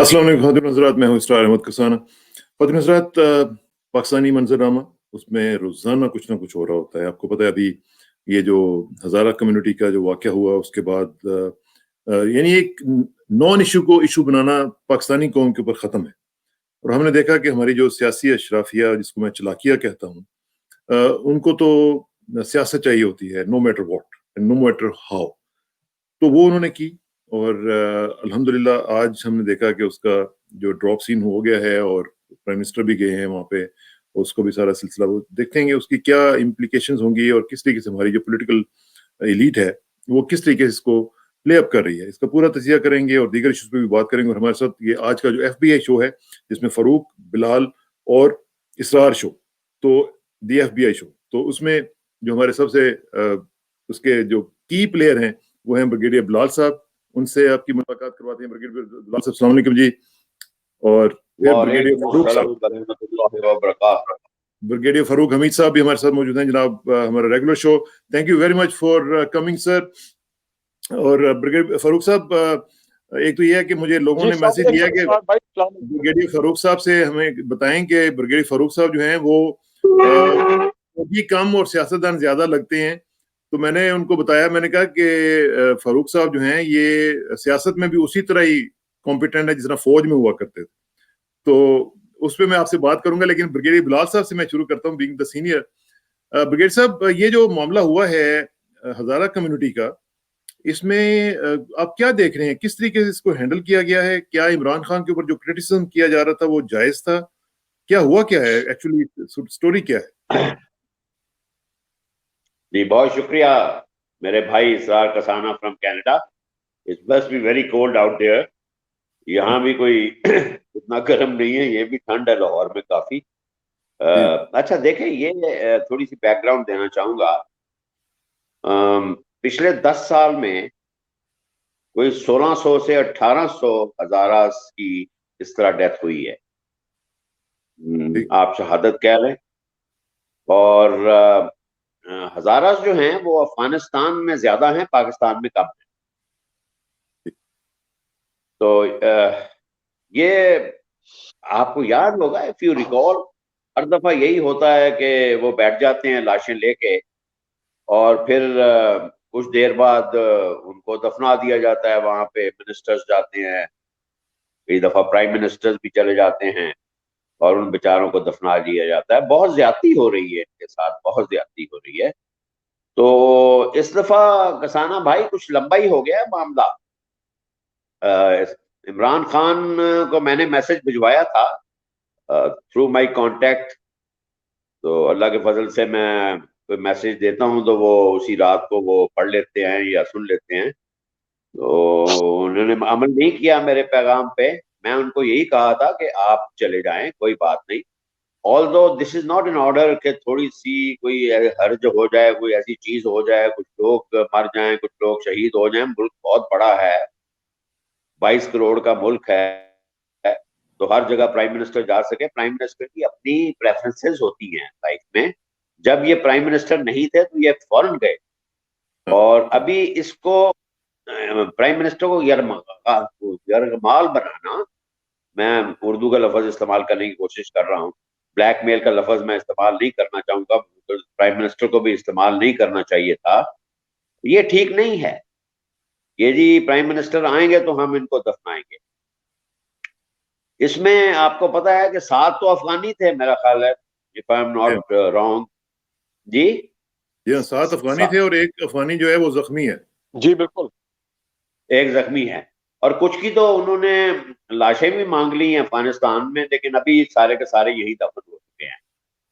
अस्सलाम वालेकुम ख़वातीन हज़रात, मैं हूँ स्टार अहमद कसाना। ख़वातीन हज़रात, पाकिस्तानी मंज़रनामा उसमें रोज़ाना कुछ ना कुछ हो रहा होता है। आपको पता है अभी ये जो हज़ारा कम्युनिटी का जो वाक़या हुआ उसके बाद यानी एक नॉन इश्यू को इश्यू बनाना पाकिस्तानी कौम के ऊपर ख़त्म है। और हमने देखा कि हमारी जो सियासी अशराफिया जिसको मैं चलाकिया कहता हूँ, उनको तो सियासत चाहिए होती है, no matter what, no matter how. तो वो उन्होंने की और अल्हम्दुलिल्लाह आज हमने देखा कि उसका जो ड्रॉप सीन हो गया है और प्राइम मिनिस्टर भी गए हैं वहाँ पे। उसको भी सारा सिलसिला वो देखेंगे उसकी क्या इम्प्लीकेशंस होंगी और किस तरीके से हमारी जो पॉलिटिकल एलीट है वो किस तरीके से इसको प्ले अप कर रही है, इसका पूरा तजिया करेंगे और दीगर इश्यूज पे भी बात करेंगे। और हमारे साथ ये आज का जो FBI शो है जिसमें फरूक, बिलाल और इसरार शो, तो दी FBI शो, तो उसमें जो हमारे सबसे उसके जो की प्लेयर हैं वो हैं ब्रिगेडियर बिलाल साहब। उनसे आपकी मुलाकात करवाते हैं। ब्रिगेडियर बिलाल साहब, अस्सलाम वालेकुम जी। और फिर ब्रिगेडियर फरूक साहब, ब्रिगेडियर फरूक हमीद साहब भी हमारे साथ मौजूद हैं। जनाब, हमारा regular show, thank you very much for coming sir. और ब्रिगेडियर फरूक साहब, एक तो ये है कि मुझे लोगों ने मैसेज दिया कि ब्रिगेडियर फरूक साहब से हमें बताएं कि ब्रिगेडियर फरूक साहब जो हैं वो भी कम और सियासतदान ज्यादा लगते हैं। तो मैंने उनको बताया, मैंने कहा कि फरूक साहब जो हैं ये सियासत में भी उसी तरह ही कॉम्पिटेंट है जिस तरह फौज में हुआ करते थे। तो उस पर मैं आपसे बात करूंगा, लेकिन ब्रिगेडियर बिलाल साहब से मैं शुरू करता हूँ, बीइंग द सीनियर। ब्रिगेडियर साहब, ये जो मामला हुआ है हजारा कम्युनिटी का, इसमें आप क्या देख रहे हैं, किस तरीके से इसको हैंडल किया गया है? क्या इमरान खान के ऊपर जो क्रिटिसिज्म किया जा रहा था वो जायज था? क्या हुआ, क्या है एक्चुअली, स्टोरी क्या है? जी, बहुत शुक्रिया मेरे भाई Israr Kasana from Canada. It must be very cold out there. यहाँ भी कोई उतना गर्म नहीं है, ये भी ठंड है लाहौर में काफी। अच्छा देखें, ये थोड़ी सी बैकग्राउंड देना चाहूंगा। पिछले 10 साल में कोई 1600 से 1800 हजारास की इस तरह डेथ हुई है। आप शहादत कह लें। और हजारास जो हैं वो अफगानिस्तान में ज्यादा हैं, पाकिस्तान में कम है। तो ये आपको याद होगा, इफ यू रिकॉल, हर दफा यही होता है कि वो बैठ जाते हैं लाशें लेके और फिर कुछ देर बाद उनको दफना दिया जाता है। वहां पे मिनिस्टर्स जाते हैं, कई दफा प्राइम मिनिस्टर्स भी चले जाते हैं और उन बेचारों को दफना दिया जाता है। बहुत ज्यादती हो रही है इनके साथ, बहुत ज्यादती हो रही है। तो इस दफा कसाना भाई कुछ लंबा ही हो गया है मामला। इमरान खान को मैंने मैसेज भिजवाया था थ्रू माय कांटेक्ट। तो अल्लाह के फजल से मैं कोई मैसेज देता हूं तो वो उसी रात को वो पढ़ लेते हैं या सुन लेते हैं। तो उन्होंने अमल नहीं किया मेरे पैगाम पे। मैं उनको यही कहा था कि आप चले जाएं, कोई बात नहीं। Although this is not an order कि थोड़ी सी कोई हर्ज हो जाए, कोई ऐसी चीज हो जाए, कुछ लोग मर जाएं, कुछ लोग शहीद हो जाएं। मुल्क बहुत बड़ा है, 22 करोड़ का मुल्क है। तो हर जगह प्राइम मिनिस्टर जा सके। प्राइम मिनिस्टर की अपनी प्रेफरेंसेस होती हैं लाइफ में। जब ये प्राइम मिनिस्टर नहीं थे तो ये फॉरेन गए। और अभी इसको प्राइम मिनिस्टर को यरगमाल बनाना, मैं उर्दू का लफज इस्तेमाल करने की कोशिश कर रहा हूँ, ब्लैकमेल का लफज मैं इस्तेमाल नहीं करना चाहूंगा। तो प्राइम मिनिस्टर को भी इस्तेमाल नहीं करना चाहिए था। ये ठीक नहीं है। ये जी प्राइम मिनिस्टर आएंगे तो हम इनको दफनाएंगे। इसमें आपको पता है कि 7 तो अफगानी थे मेरा ख्याल है, if I am not wrong. जी, 7 अफगानी थे और एक अफगानी जो है वो जख्मी है। जी बिल्कुल। एक जख्मी है। और कुछ की तो उन्होंने लाशें भी मांग ली हैं अफगानिस्तान में, लेकिन अभी सारे के सारे यही दफन हो चुके हैं।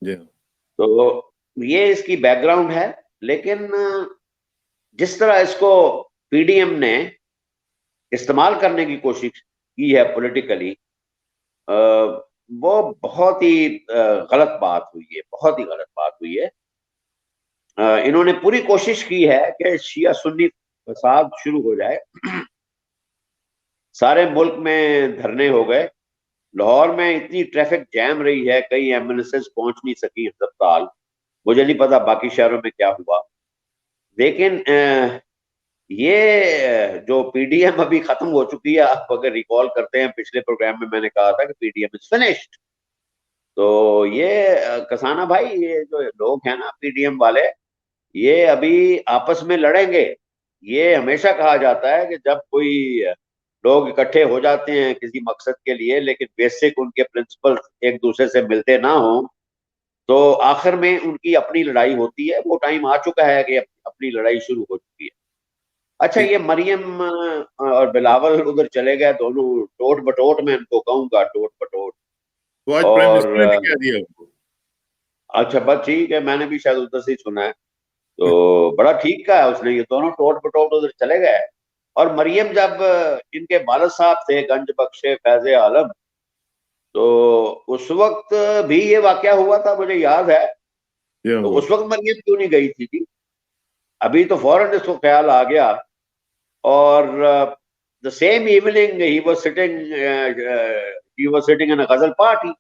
जी। तो ये इसकी बैकग्राउंड है। लेकिन जिस तरह इसको पीडीएम ने इस्तेमाल करने की कोशिश की है पॉलिटिकली, वो बहुत ही गलत बात हुई है, बहुत ही गलत बात हुई है। इन्होंने पूरी कोशिश की है कि शिया सुन्नी फसाद शुरू हो जाए। सारे मुल्क में धरने हो गए। लाहौर में इतनी ट्रैफिक जैम रही है, कई एम्बुलेंसेस पहुंच नहीं सकी अस्पताल। मुझे नहीं पता बाकी शहरों में क्या हुआ। लेकिन ये जो पीडीएम अभी खत्म हो चुकी है, आप अगर रिकॉल करते हैं पिछले प्रोग्राम में मैंने कहा था कि पीडीएम इज फिनिश्ड। तो ये कसाना भाई, ये जो लोग हैं ना पीडीएम वाले, ये अभी आपस में लड़ेंगे। ये हमेशा कहा जाता है कि जब कोई लोग इकट्ठे हो जाते हैं किसी मकसद के लिए, लेकिन बेसिक उनके प्रिंसिपल्स एक दूसरे से मिलते ना हो, तो आखिर में उनकी अपनी लड़ाई होती है। वो टाइम आ चुका है कि अपनी लड़ाई शुरू हो चुकी है। अच्छा, ठीक। ये मरियम और बिलावल उधर चले गए दोनों, टोट बटोट, मैं इनको कहूंगा टोट बटोट। तो आज प्राइम और मिनिस्टर ने भी कह दिया उनको। अच्छा, बस ठीक है, मैंने भी शायद उधर से ही सुना है। तो बड़ा ठीक कहा है उसने, ये दोनों टोट बटोट उधर चले गए। और मरियम जब इनके वालिद साहब थे गंज बख्शे फैज आलम, तो उस वक्त भी ये वाकया हुआ था, मुझे याद है। क्या तो हुआ? उस वक्त मरियम क्यों नहीं गई थी जी? अभी तो फौरन इसको ख्याल आ गया। और द सेम इवनिंग ही was sitting in a ghazal party.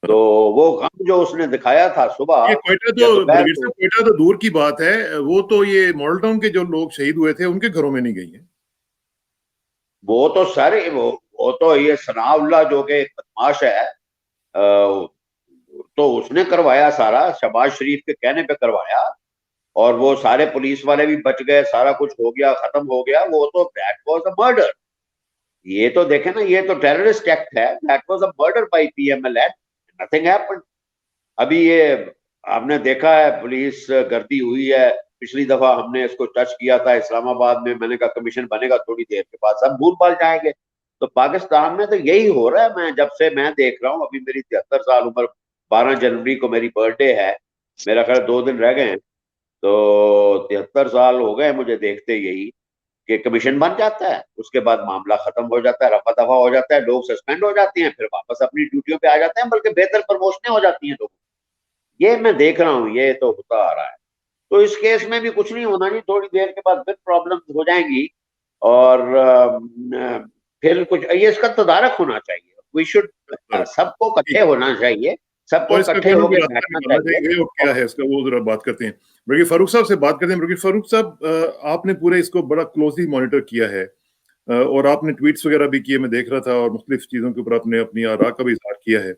तो वो गम जो उसने दिखाया था ये सुबह क्वेटा तो या दोपहर ब्रिगेड साहब, को, क्वेटा तो दूर की बात है, वो तो ये मॉडल टाउन के जो लोग शहीद हुए थे उनके घरों में नहीं गई है। वो तो सारे वो तो ये सनाउल्लाह जो कि एक बदमाश है, तो उसने करवाया सारा, शहबाज शरीफ के कहने पे करवाया। और वो सारे पुलिस वाले भी बच गए, सारा कुछ हो गया, खत्म हो गया। वो तो दैट वाज अ मर्डर। ये तो देखे ना, ये तो टेररिस्ट एक्ट है। That was a murder by PML act. Nothing happened. अभी ये आपने देखा है, पुलिस गर्दी हुई है। पिछली दफा हमने इसको टच किया था इस्लामाबाद में, मैंने कहा कमीशन बनेगा थोड़ी देर के बाद, सब भूल भाल जाएंगे। तो पाकिस्तान में तो यही हो रहा है। मैं जब से मैं देख रहा हूँ, अभी मेरी 73 साल उम्र, 12 जनवरी को मेरी बर्थडे है। मेरा ख्याल 2 दिन रह गए हैं। तो 73 साल हो गए मुझे देखते यही, कि कमीशन बन जाता है, उसके बाद मामला खत्म हो जाता है, रफा दफा हो जाता है, लोग सस्पेंड हो जाते हैं, फिर वापस अपनी ड्यूटियों पे आ जाते हैं, बल्कि बेहतर प्रमोशनें हो जाती हैं लोगों। ये मैं देख रहा हूँ, ये तो होता आ रहा है। तो इस केस में भी कुछ नहीं होना नहीं, थोड़ी देर के बाद फिर प्रॉब्लम हो जाएंगी। और फिर कुछ ये इसका तदारक होना चाहिए। वी शुड, सबको इकट्ठे ठीक। होना चाहिए, सबको और इसका इकट्ठे कानूनी होकर रास्ता बैठना निकालना चाहिए। चाहिए, और क्या है इसका वो जरा बात करते हैं। ब्रिगेड फारूक साहब से बात करते हैं। ब्रिगेड फारूक साहब, आपने पूरे इसको बड़ा क्लोजली मॉनिटर किया है, और आपने ट्वीट्स वगैरह भी किए, मैं देख रहा था, और मुख्तलिफ चीजों के ऊपर आपने अपनी आरा का भी इजहार किया है।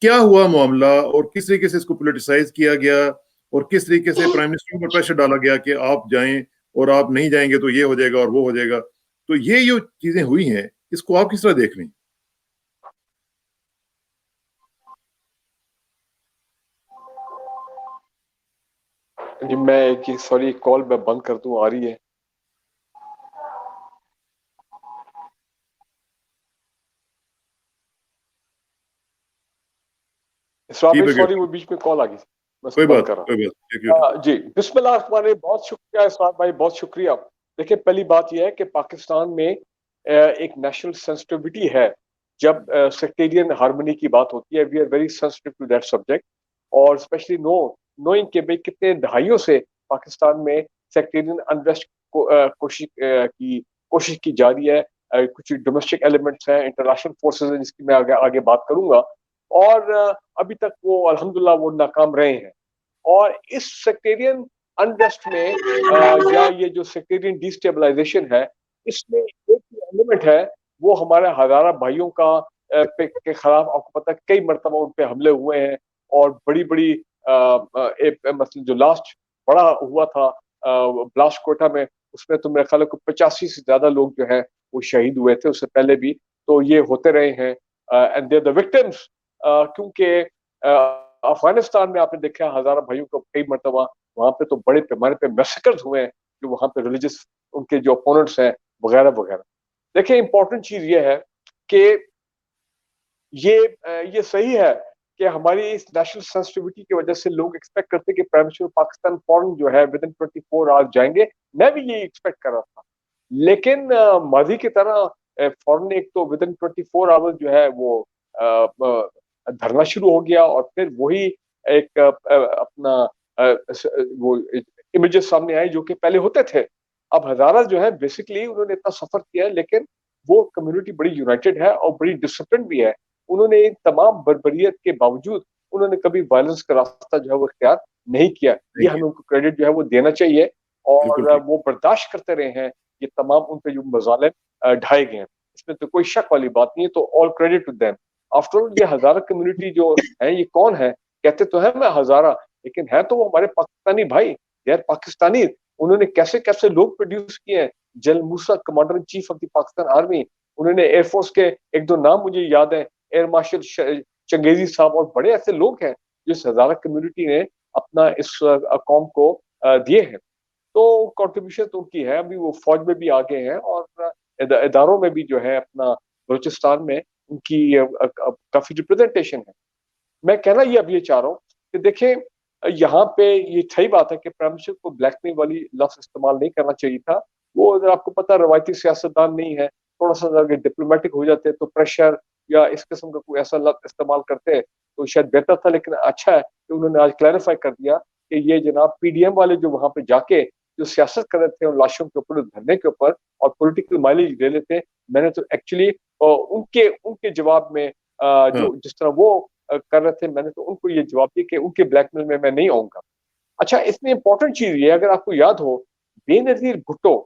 क्या हुआ मामला, और किस तरीके से इसको पोलिटिसाइज किया गया, और किस तरीके से प्राइम मिनिस्टर पर प्रेशर डाला गया कि आप जाएं, और आप नहीं जाएंगे तो ये हो जाएगा और वो हो जाएगा। तो ये जो चीजें हुई हैं, इसको आप किस तरह देख रही हैं? जी मैं एक सॉरी, कॉल मैं बंद कर दूं, आ रही है। जी ब्रिगेड सॉरी, वो साहब, बीच में कॉल आ गई, मैं उसको कोई बंद बात कर रहा कोई बात, टेक योर हूँ। जी, बिस्मिल्लाह रहमान रहीम। बहुत शुक्रिया इस्रात भाई, बहुत शुक्रिया। देखिए, पहली बात यह है कि पाकिस्तान में एक नेशनल सेंसिटिविटी है जब सेक्टेरियन हार्मनी की बात होती है। We are very sensitive to that subject. और स्पेशली नोइंग के भाई कितने दहाइयों से पाकिस्तान में सेक्टेरियन अनरेस्ट को कोशिश की जा रही है। कुछ डोमेस्टिक एलिमेंट्स हैं, इंटरनेशनल फोर्सेस हैं, जिसकी मैं आगे आगे बात करूंगा। और अभी तक वो अल्हम्दुलिल्लाह वो नाकाम रहे हैं। और इस सेक्टेरियन अनरेस्ट में या ये जो सेक्टेरियन डिस्टेबलाइजेशन है, इसमें एक एलिमेंट है, वो हमारे हजारा भाइयों का के खिलाफ आपको पता है कई मरतबा उन पे हमले हुए हैं। और बड़ी बड़ी मतलब जो लास्ट बड़ा हुआ था ब्लास्ट कोटा में, उसमें तो मेरे ख्याल 85 से ज्यादा लोग जो है वो शहीद हुए थे। उससे पहले भी तो ये होते रहे हैं, एंड दे द विक्टिम्स। क्योंकि अफगानिस्तान में आपने देखा हजारा भाइयों को कई मरतबा वहां पे तो बड़े पैमाने पे मैसेकर्स हुए हैं, जो वहां पे रिलीजियस उनके जो अपोनेंट्स हैं वगैरह वगैरह। देखिए, इंपॉर्टेंट चीज ये है कि ये सही है कि हमारी इस नेशनल सेंसिटिविटी की वजह से लोग एक्सपेक्ट करते हैं कि प्राइम मिनिस्टर पाकिस्तान फॉरन जो है विद इन 24 आवर्स जाएंगे। मैं भी ये एक्सपेक्ट कर रहा था, लेकिन माजी की तरह फॉरन एक तो विद इन 24 आवर्स जो है वो धरना शुरू हो गया। और फिर वही एक अपना वो इमेजेस सामने आए जो कि पहले होते थे। अब हजारा जो है बेसिकली उन्होंने इतना सफर किया है, लेकिन वो कम्युनिटी बड़ी यूनाइटेड है और बड़ी डिसिप्लिन भी है। उन्होंने इन तमाम बर्बरियत के बावजूद उन्होंने कभी वायलेंस का रास्ता जो है वो इख्तियार नहीं किया। ये थैंक हमें उनको क्रेडिट जो है वो देना चाहिए। और वो बर्दाश्त करते रहे हैं ये तमाम उन पे जो मज़ालिम ढाए गए हैं। इसमें तो कोई शक वाली बात नहीं है, तो all credit to them. After all ये हज़ारा कम्युनिटी जो है ये कौन है? कहते तो हैं मैं हज़ारा, लेकिन है तो वो हमारे पाकिस्तानी भाई, दे आर पाकिस्तानी। उन्होंने कैसे-कैसे लोग प्रोड्यूस किए हैं। General Musa commander in chief of the Pakistan army, उन्होंने एयरफोर्स के 1-2 नाम मुझे याद है, एयर मार्शल चंगेज़ी साहब और बड़े ऐसे लोग हैं जो इस हज़ारा कम्युनिटी ने अपना इस कौम को दिए हैं। तो कंट्रीब्यूशन तो उनकी है, अभी वो फौज में भी आगे हैं और इदारों में भी जो है अपना बलूचिस्तान में उनकी काफ़ी रिप्रेजेंटेशन है। मैं कहना ये अब ये चाह रहा हूँ कि देखें यहाँ पे ये सही बात है कि प्राइम मिनिस्टर को ब्लैकमेल वाली लफ्ज़ इस्तेमाल नहीं करना चाहिए था। वो अगर आपको पता है रवायती सियासतदान नहीं है, थोड़ा-सा अगर डिप्लोमैटिक हो जाते तो प्रेशर या इस किस्म का कोई ऐसा लफ्ज़ इस्तेमाल करते तो शायद बेहतर था, लेकिन अच्छा है कि उन्होंने आज क्लैरिफाई कर दिया कि ये जनाब पीडीएम वाले जो वहाँ पे जाके जो सियासत कर रहे थे उन लाशों के ऊपर, उस धरने के ऊपर और पॉलिटिकल माइलेज ले लेते। मैंने तो एक्चुअली उनके उनके जवाब में जो जिस तरह वो कर रहे थे, मैंने तो उनको ये जवाब दिया कि उनके ब्लैकमेल में मैं नहीं आऊँगा। अच्छा, इसमें इम्पोर्टेंट चीज़ ये है, अगर आपको याद हो, बेनज़ीर भुट्टो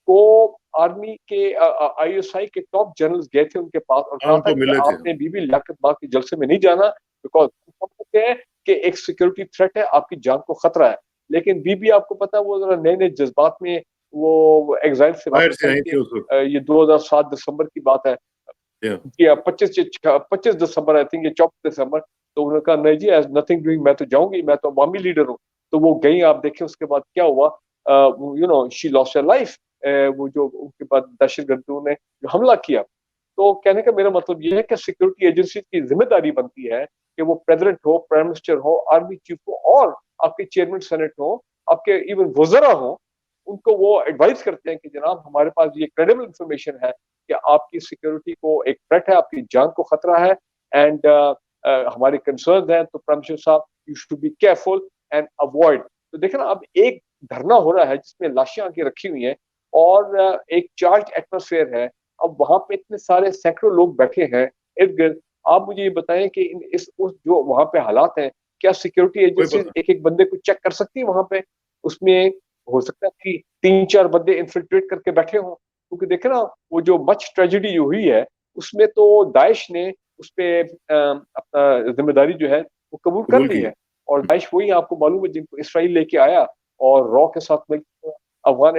को आर्मी के आईएसआई के टॉप जनरल्स गए थे उनके पास और कहा था कि आपने बीबी लियाकत बाग के जलसे में नहीं जाना, बिकॉज़ समझते हैं कि एक सिक्योरिटी थ्रेट है, आपकी जान को खतरा है। लेकिन बीबी आपको पता है वो ज़रा नए-नए जज़्बात में वो एग्ज़ाइल से वापस आई थी। ये 2007 दिसंबर की बात है। जी 25 दिसंबर आई थिंक, ये 24 दिसंबर। तो उन्होंने कहा नहीं जी, एज़ नथिंग डूइंग, मैं तो जाऊँगी, मैं तो अवामी लीडर हूँ। तो वो गई, आप देखें उसके बाद क्या हुआ, you know she lost her life. वो जो उनके बाद दहशतगर्दों ने जो हमला किया। तो कहने का मेरा मतलब ये है कि सिक्योरिटी एजेंसी की ज़िम्मेदारी बनती है कि वो प्रेज़िडेंट हो, प्राइम मिनिस्टर हो, आर्मी चीफ हो और आपके चेयरमैन सेनेट हो, आपके इवन वज़रा हो, उनको वो एडवाइस करते हैं कि जनाब हमारे पास ये क्रेडिबल इन्फॉर्मेशन है कि आपकी सिक्योरिटी को एक थ्रेट है, आपकी जान को खतरा है एंड हमारे कंसर्न्स हैं, तो प्राइम मिनिस्टर साहब you should be careful and avoid. तो देखिए ना, अब एक धरना हो रहा है जिसमें लाशें आके रखी हुई हैं और एक चार्ज एटमॉस्फेयर है। अब वहाँ पे इतने सारे सैकड़ों लोग बैठे हैं इर्द-गिर्द। आप मुझे ये बताएं कि इन इस उस जो वहाँ पे हालात हैं, क्या सिक्योरिटी एजेंसी एक-एक बंदे को चेक कर सकती है वहाँ पे? उसमें हो सकता है कि 3-4 बंदे इन्फिल्ट्रेट करके बैठे हों, क्योंकि देखिए ना वो जो मच ट्रेजेडी हुई है, उसमें तो दाइश ने उसपे अपना ज़िम्मेदारी जो है वो कबूल कर ली है और दाइश वही आपको मालूम है जिनको इसराइल लेके आया और रॉ के साथ मिलकर अफ़गान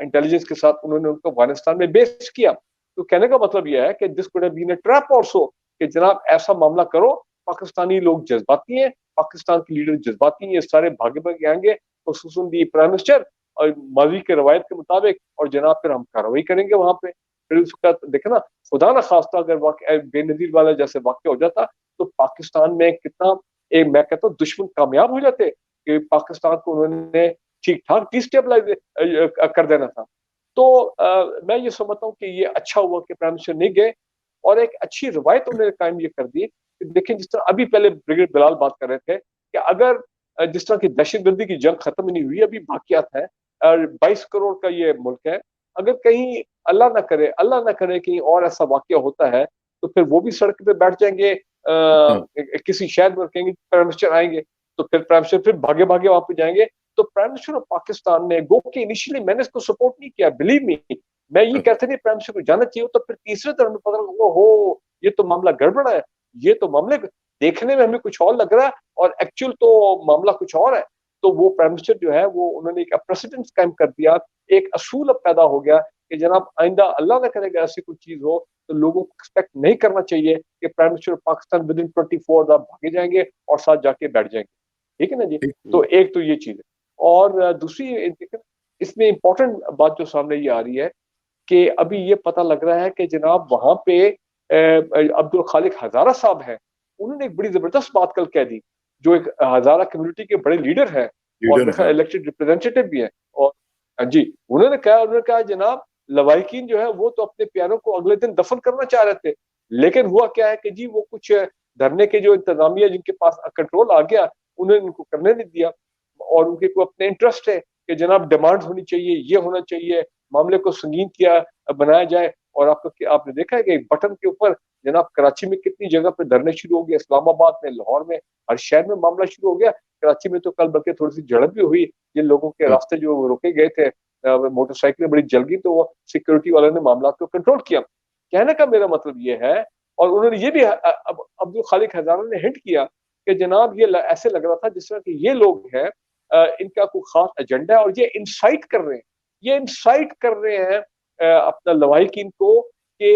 इंटेलिजेंस के साथ उन्होंने उनको अफ़गानिस्तान में बेस किया। तो कहने का मतलब ये है कि this could have been a trap also कि जनाब ऐसा मामला करो, पाकिस्तानी लोग जज़्बाती हैं, पाकिस्तान के लीडर जज़्बाती हैं, ये सारे भागे-भागे आएँगे, ख़ुसूसन दी प्राइम मिनिस्टर और माज़ी के रवायत के मुताबिक और जनाब फिर हम कार्रवाई करेंगे वहाँ पे। फिर उसका देखें ना, खुदा ना ख़ास्ता अगर वाक़या बेनज़ीर वाला जैसे वाक़या हो जाता, तो पाकिस्तान में कितना मैं कहता हूँ दुश्मन कामयाब हो जाते कि पाकिस्तान को उन्होंने ठीक-ठाक डिस्टेबलाइज़ कर देना था। तो मैं ये समझता हूँ कि ये अच्छा हुआ कि प्राइम मिनिस्टर नहीं गए और एक अच्छी रवायत उन्होंने कायम ये कर दी कि देखें जिस तरह अभी पहले ब्रिगेडियर बिलाल बात कर रहे थे कि अगर जिस तरह की दहशतगर्दी की जंग खत्म नहीं हुई, अभी बाकियात है और 22 करोड़ का ये मुल्क है। अगर कहीं अल्लाह ना करे कहीं और ऐसा वाक़या होता है, तो फिर वो भी सड़क पे बैठ जाएँगे किसी शहर में कहेंगे प्राइम मिनिस्टर आएँगे, तो फिर प्राइम मिनिस्टर फिर भागे-भागे वहाँ पे जाएँगे। तो प्राइम मिनिस्टर ऑफ पाकिस्तान ने गो के इनिशियली मैंने इसको सपोर्ट नहीं किया, बिलीव मी। मैं ये कहता नहीं प्राइम मिनिस्टर को जाना चाहिए, तो फिर तीसरे तरफ में पता लगा ओहो! ये तो मामला गड़बड़ है। ये तो मामले देखने में हमें कुछ और लग रहा है और एक्चुअल तो मामला कुछ और है। तो वो प्राइम मिनिस्टर जो है वो उन्होंने एक प्रेसिडेंस कायम कर दिया, एक असूल अब पैदा हो गया कि जनाब आइंदा अल्लाह ना करे ऐसी कोई चीज़ हो, तो लोगों को एक्सपेक्ट नहीं करना चाहिए कि prime minister of Pakistan within 24 hours आप भागे जाएँगे और साथ जाके बैठ जाएँगे। ठीक है ना जी? तो एक तो ये चीज़ है और दूसरी इसमें इम्पोर्टेंट बात जो सामने ये आ रही है कि अभी ये पता लग रहा है कि जनाब वहाँ पे अब्दुल खालिक हज़ारा साहब हैं, उन्होंने एक बड़ी ज़बरदस्त बात कल कह दी, जो एक हज़ारा कम्युनिटी के बड़े लीडर हैं और मेरे ख्याल इलेक्टेड रिप्रेजेंटेटिव भी हैं और जी, उन्होंने कहा जनाब लवाहिकीन जो है वो तो अपने प्यारों को अगले दिन दफन करना चाह रहे थे, लेकिन हुआ क्या है कि जी वो कुछ धरने के जो इंतज़ामिया जिनके पास कंट्रोल आ गया, उन्होंने इनको करने नहीं दिया और उनके को अपने इंटरेस्ट है कि जनाब डिमांड होनी चाहिए, ये होना चाहिए, मामले को संगीन किया बनाया जाए और आपने देखा है कि एक बटन के ऊपर जनाब कराची में कितनी जगह पे धरने शुरू हो गए, इस्लामाबाद में, लाहौर में, हर शहर में मामला शुरू हो गया। कराची में तो कल बल्कि थोड़ी सी झड़प भी हुई, जिन लोगों के रास्ते जो रोके गए थे, मोटरसाइकिलें बड़ी जल गई, तो वो सिक्योरिटी वालों ने मामला को कंट्रोल किया। कहने का मेरा मतलब ये है, और उन्होंने ये भी अब अब्दुल खालिक हज़ारा ने हिंट किया कि जनाब ये ऐसे लग रहा था जिस तरह के ये लोग हैं, इनका कोई खास एजेंडा है और ये इंसाइट कर रहे हैं, ये इंसाइट कर रहे हैं अपना लवाहिकीन को कि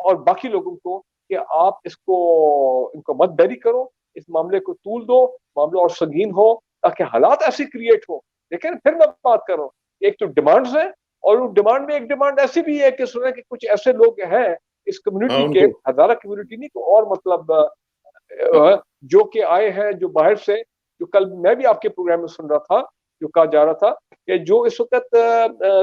और बाकी लोगों को कि आप इनको मत बैरी करो, इस मामले को तूल दो, मामला और संगीन हो, ताकि हालात ऐसे क्रिएट हो। लेकिन फिर मैं बात कर रहा हूँ, एक तो डिमांड्स है, और उस डिमांड में एक डिमांड ऐसी भी है कि सुना कि कुछ ऐसे लोग हैं इस कम्युनिटी के, हजारा कम्युनिटी नहीं तो और मतलब जो कि आए हैं जो बाहर से, जो कल मैं भी आपके प्रोग्राम में सुन रहा था, जो कहा जा रहा था कि जो इस वक्त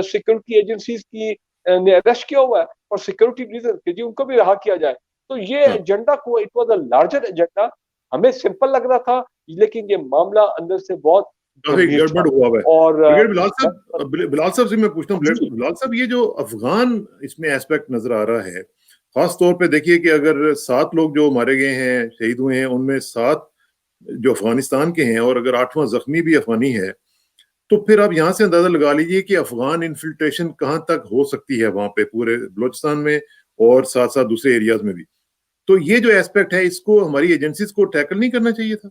सिक्योरिटी एजेंसीज की ने अरेस्ट किया हुआ है और सिक्योरिटी रीजन कि जी उनको भी रहा किया जाए। तो ये एजेंडा को, it was a larger agenda, हमें सिंपल लग रहा था, लेकिन ये मामला अंदर से बहुत गड़बड़ हुआ है। और बिलाल साहब से मैं पूछता हूँ, बिलाल साहब ये जो अफगान इसमें एस्पेक्ट नजर आ रहा है, खास तौर पे देखिए कि अगर 7 लोग जो मारे गए हैं, शहीद हुए हैं, उनमें 7 जो अफगानिस्तान के हैं और अगर 8वां जख्मी भी अफगानी है, तो फिर आप यहाँ से अंदाजा लगा लीजिए कि अफगान इन्फिल्ट्रेशन कहाँ तक हो सकती है वहां पे पूरे बलोचिस्तान में और साथ साथ दूसरे एरियाज में भी। तो ये जो एस्पेक्ट है, इसको हमारी एजेंसीज को टैकल नहीं करना चाहिए था?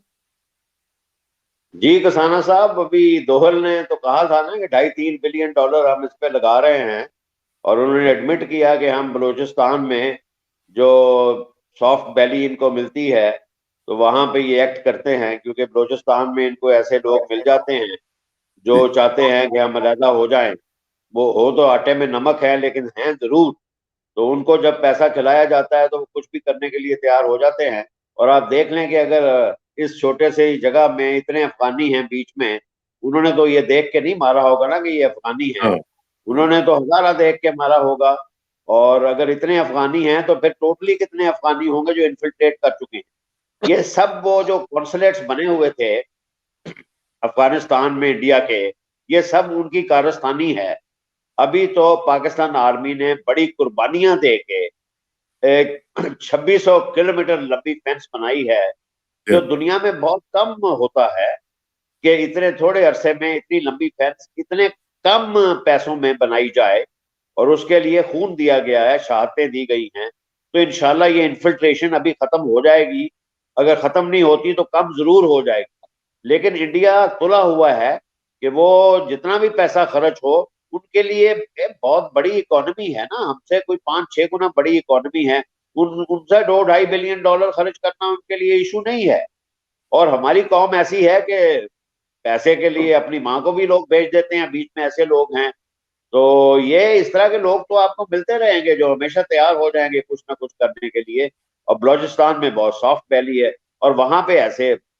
जी कसाना साहब, अभी दोहल ने तो कहा था ना कि $2.5-3 बिलियन हम इस पे लगा रहे हैं, और उन्होंने एडमिट किया कि हम बलूचिस्तान में जो सॉफ्ट बैली इनको मिलती है तो वहां पे ये एक्ट करते हैं, क्योंकि बलूचिस्तान में इनको ऐसे लोग मिल जाते हैं जो चाहते हैं कि हम अलहदा हो जाएं। वो हो तो आटे में नमक है लेकिन हैं जरूर, तो उनको जब पैसा खिलाया जाता है तो वो कुछ भी करने के लिए तैयार हो जाते हैं। और आप देख लें कि अगर इस छोटे से ही जगह में इतने अफगानी हैं बीच में, उन्होंने तो ये देख के नहीं मारा होगा ना कि ये अफगानी है, उन्होंने तो हजारा देख के मारा होगा। और अगर इतने अफगानी हैं तो फिर टोटली कितने अफगानी होंगे जो इन्फिल्ट्रेट कर चुके हैं। ये सब वो जो कॉन्सुलेट्स बने हुए थे अफगानिस्तान में इंडिया के, ये सब उनकी कारस्तानी है। अभी तो पाकिस्तान आर्मी ने बड़ी कुर्बानियां दे के एक 2600 किलोमीटर लंबी फेंस बनाई है, जो दुनिया में बहुत कम होता है कि इतने थोड़े अरसे में इतनी लंबी फेंस इतने कम पैसों में बनाई जाए, और उसके लिए खून दिया गया है, शहादतें दी गई हैं। तो इंशाल्लाह ये इन्फिल्ट्रेशन अभी खत्म हो जाएगी, अगर खत्म नहीं होती तो कम जरूर हो जाएगी। लेकिन इंडिया तुला हुआ है कि वो जितना भी पैसा खर्च हो, उनके लिए बहुत बड़ी इकोनॉमी है ना, हमसे कोई 5-6 गुना बड़ी इकोनॉमी है, उनसे $2-2.5 बिलियन खर्च करना उनके लिए इशू नहीं है। और हमारी कौम ऐसी है कि पैसे के लिए अपनी माँ को भी लोग भेज देते हैं, बीच में ऐसे लोग हैं। तो ये इस तरह के लोग तो आपको मिलते रहेंगे जो हमेशा तैयार हो जाएंगे कुछ ना कुछ करने के लिए। और बलूचिस्तान में बहुत सॉफ्ट वैली है, और वहां पे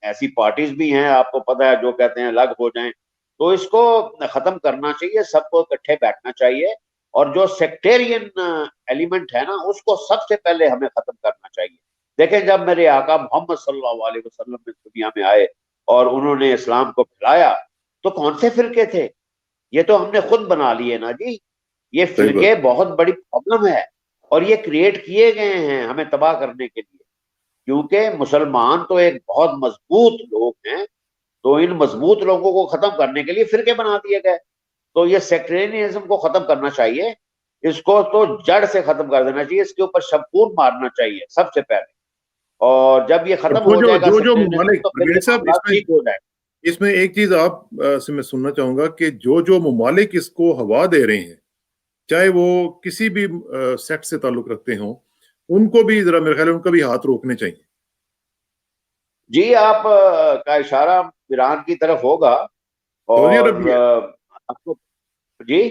ऐसी पार्टीज भी हैं, आपको पता है, जो कहते हैं अलग हो जाएं। तो इसको खत्म करना चाहिए, सबको इकट्ठे बैठना चाहिए, और जो सेक्टेरियन एलिमेंट है ना, उसको सबसे पहले हमें खत्म करना चाहिए। देखें, जब मेरे आका मोहम्मद सल्लल्लाहु अलैहि वसल्लम इस दुनिया में आए और उन्होंने इस्लाम को फैलाया, तो कौन से फिरके थे? ये तो हमने खुद बना लिए ना जी। ये फिरके बहुत बड़ी प्रॉब्लम है, और ये क्रिएट किए गए हैं हमें तबाह करने के लिए, क्योंकि मुसलमान तो एक बहुत मजबूत लोग हैं, तो इन मजबूत लोगों को खत्म करने के लिए फिरके बना दिए गए। तो ये सेक्टेरियनिज्म को खत्म करना चाहिए, इसको तो जड़ से खत्म कर देना चाहिए, इसके ऊपर शबूर मारना चाहिए सबसे पहले। और जब ये खत्म हो जाएगा जो ममालिक, तो फिर ठीक हो जाएगा। इसमें एक चीज आप से मैं सुनना चाहूंगा कि जो ममालिक इसको हवा दे रहे हैं, चाहे वो किसी भी सेक्ट से ताल्लुक रखते हों, उनको भी जरा मेरे ख्याल उनका भी हाथ रोकने चाहिए। जी, आप का इशारा ईरान की तरफ होगा, और आपको जी